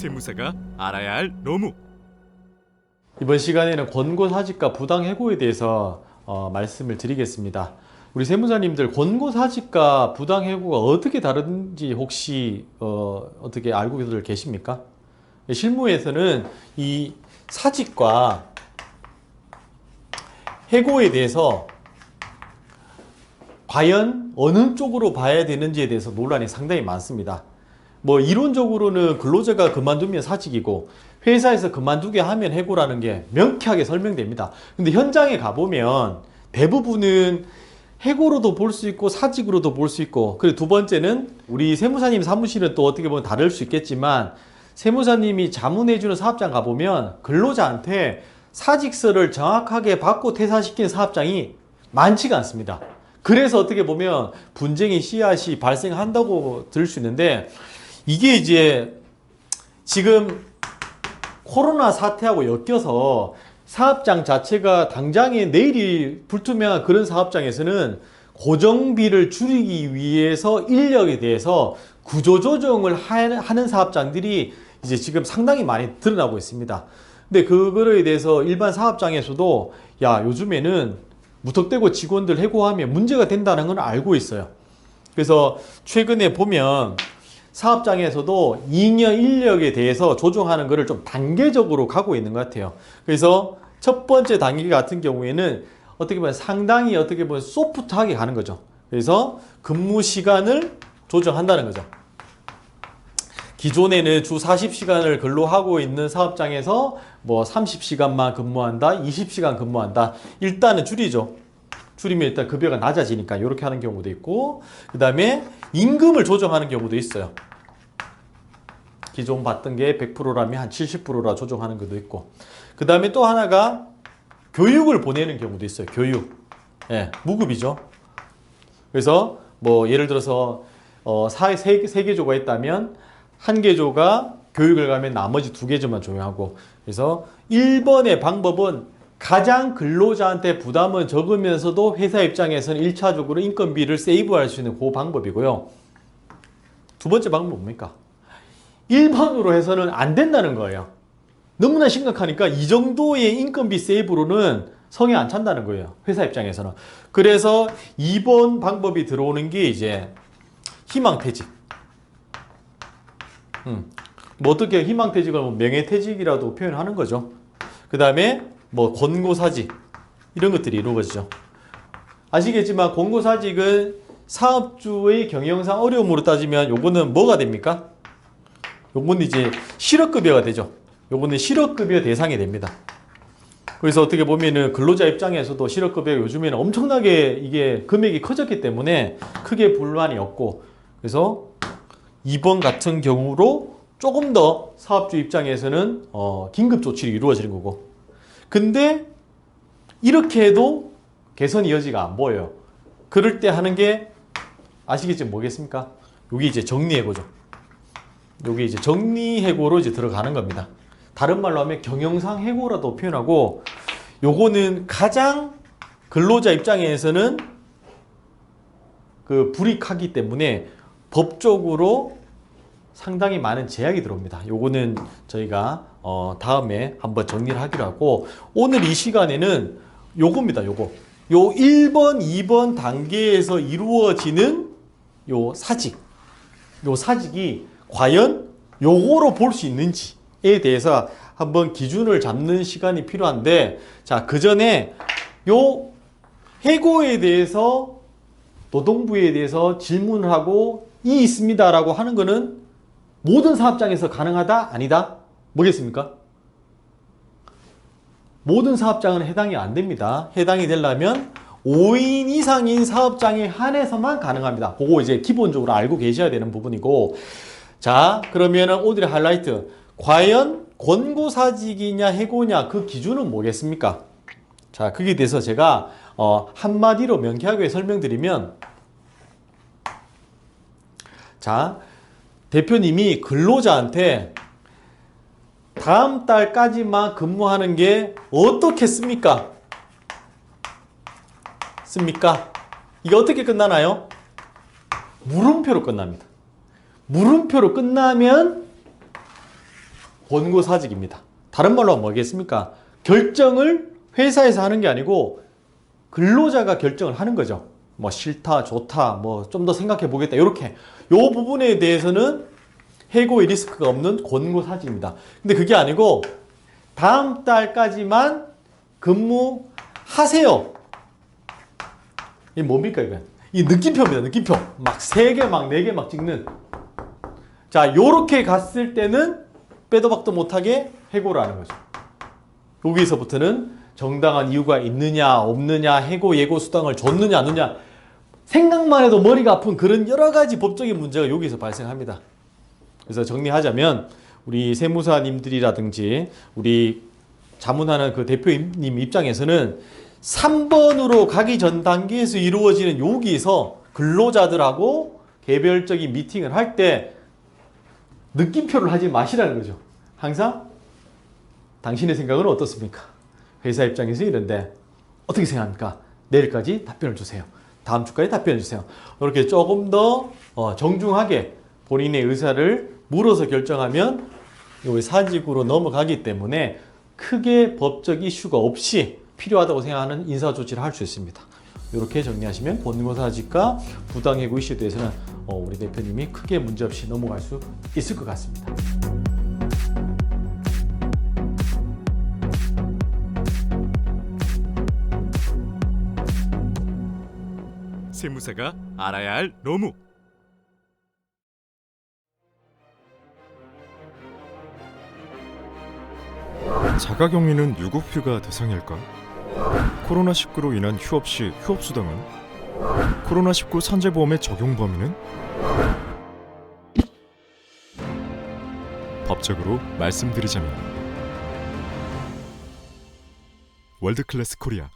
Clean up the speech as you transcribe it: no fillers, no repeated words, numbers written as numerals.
세무사가 알아야 할 노무. 이번 시간에는 권고사직과 부당해고에 대해서 말씀을 드리겠습니다. 우리 세무사님들 권고사직과 부당해고가 어떻게 다른지 혹시 어떻게 알고들 계십니까? 실무에서는 이 사직과 해고에 대해서 과연 어느 쪽으로 봐야 되는지에 대해서 논란이 상당히 많습니다. 뭐 이론적으로는 근로자가 그만두면 사직이고 회사에서 그만두게 하면 해고라는 게 명쾌하게 설명됩니다. 근데 현장에 가보면 대부분은 해고로도 볼 수 있고 사직으로도 볼 수 있고, 그리고 두 번째는 우리 세무사님 사무실은 또 어떻게 보면 다를 수 있겠지만 세무사님이 자문해주는 사업장 가보면 근로자한테 사직서를 정확하게 받고 퇴사시키는 사업장이 많지가 않습니다. 그래서 어떻게 보면 분쟁의 씨앗이 발생한다고 들을 수 있는데, 이게 이제 지금 코로나 사태하고 엮여서 사업장 자체가 당장에 내일이 불투명한 그런 사업장에서는 고정비를 줄이기 위해서 인력에 대해서 구조조정을 하는 사업장들이 이제 지금 상당히 많이 드러나고 있습니다. 근데 그거에 대해서 일반 사업장에서도 야, 요즘에는 무턱대고 직원들 해고하면 문제가 된다는 건 알고 있어요. 그래서 최근에 보면 사업장에서도 잉여 인력에 대해서 조정하는 것을 좀 단계적으로 가고 있는 것 같아요. 그래서 첫 번째 단계 같은 경우에는 어떻게 보면 상당히 어떻게 보면 소프트하게 가는 거죠. 그래서 근무 시간을 조정한다는 거죠. 기존에는 주 40시간을 근로하고 있는 사업장에서 뭐 30시간만 근무한다, 20시간 근무한다. 일단은 줄이죠. 줄이면 일단 급여가 낮아지니까 이렇게 하는 경우도 있고, 그 다음에 임금을 조정하는 경우도 있어요. 기존 받던 게 100%라면 한 70%라 조정하는 것도 있고, 그 다음에 또 하나가 교육을 보내는 경우도 있어요. 교육. 예, 무급이죠. 그래서 뭐 예를 들어서 세 개조가 있다면 한 개조가 교육을 가면 나머지 두 개조만 조용하고, 그래서 1번의 방법은 가장 근로자한테 부담은 적으면서도 회사 입장에서는 1차적으로 인건비를 세이브할 수 있는 그 방법이고요. 두 번째 방법은 뭡니까? 1번으로 해서는 안 된다는 거예요. 너무나 심각하니까 이 정도의 인건비 세이브로는 성에 안 찬다는 거예요. 회사 입장에서는. 그래서 2번 방법이 들어오는 게 이제 희망퇴직. 뭐 어떻게 희망퇴직을 뭐 명예퇴직이라도 표현하는 거죠. 그 다음에 뭐 권고사직 이런 것들이 이루어지죠. 아시겠지만 권고사직은 사업주의 경영상 어려움으로 따지면 요거는 뭐가 됩니까? 요거는 이제 실업급여가 되죠. 요거는 실업급여 대상이 됩니다. 그래서 어떻게 보면은 근로자 입장에서도 실업급여가 요즘에는 엄청나게 이게 금액이 커졌기 때문에 크게 불만이 없고, 그래서 2번 같은 경우로 조금 더 사업주 입장에서는 긴급 조치를 이루어지는 거고, 근데 이렇게 해도 개선의 여지가 안 보여요. 그럴 때 하는 게 아시겠지만 뭐겠습니까? 여기 이제 정리해고죠. 여기 이제 정리해고로 이제 들어가는 겁니다. 다른 말로 하면 경영상 해고라도 표현하고, 요거는 가장 근로자 입장에서는 그 불이익하기 때문에 법적으로 상당히 많은 제약이 들어옵니다. 요거는 저희가 다음에 한번 정리를 하기로 하고, 오늘 이 시간에는 요겁니다. 요거. 요 1번, 2번 단계에서 이루어지는 요 사직. 요 사직이 과연 요거로 볼 수 있는지에 대해서 한번 기준을 잡는 시간이 필요한데, 자, 그 전에 요 해고에 대해서 노동부에 대해서 질문을 하고 이 있습니다라고 하는 거는 모든 사업장에서 가능하다? 아니다? 뭐겠습니까? 모든 사업장은 해당이 안 됩니다. 해당이 되려면 5인 이상인 사업장에 한해서만 가능합니다. 그거 이제 기본적으로 알고 계셔야 되는 부분이고, 자, 그러면은 오늘의 하이라이트. 과연 권고사직이냐 해고냐 그 기준은 뭐겠습니까? 자, 거기에 대해서 제가 한마디로 명쾌하게 설명드리면, 자, 대표님이 근로자한테 다음 달까지만 근무하는 게 어떻겠습니까? 이게 어떻게 끝나나요? 물음표로 끝납니다. 물음표로 끝나면 권고사직입니다. 다른 말로 뭐겠습니까? 결정을 회사에서 하는 게 아니고 근로자가 결정을 하는 거죠. 뭐 싫다, 좋다, 뭐 좀 더 생각해 보겠다, 이렇게. 요 부분에 대해서는 해고의 리스크가 없는 권고사직입니다. 근데 그게 아니고 다음 달까지만 근무하세요. 이게 뭡니까, 이건? 이 느낌표입니다, 느낌표. 막 3개, 막 4개 막 찍는. 자, 요렇게 갔을 때는 빼도 박도 못하게 해고를 하는 거죠. 여기서부터는 정당한 이유가 있느냐, 없느냐, 해고, 예고 수당을 줬느냐, 안 줬느냐, 생각만 해도 머리가 아픈 그런 여러 가지 법적인 문제가 여기서 발생합니다. 그래서 정리하자면, 우리 세무사님들이라든지, 우리 자문하는 그 대표님 입장에서는 3번으로 가기 전 단계에서 이루어지는 여기서 근로자들하고 개별적인 미팅을 할 때 느낌표를 하지 마시라는 거죠. 항상 당신의 생각은 어떻습니까? 회사 입장에서 이런데 어떻게 생각합니까? 내일까지 답변을 주세요. 다음 주까지 답변을 주세요. 이렇게 조금 더 정중하게 본인의 의사를 물어서 결정하면 여기 사직으로 넘어가기 때문에 크게 법적 이슈가 없이 필요하다고 생각하는 인사 조치를 할 수 있습니다. 이렇게 정리하시면 권고사직과 부당해고 이슈에 대해서는 우리 대표님이 크게 문제없이 넘어갈 수 있을 것 같습니다. 세무사가 알아야 할 노무. 자가격리는 유급휴가 대상일까? 코로나19로 인한 휴업 시 휴업수당은? 코로나19 산재보험의 적용 범위는? 법적으로 말씀드리자면 월드클래스 코리아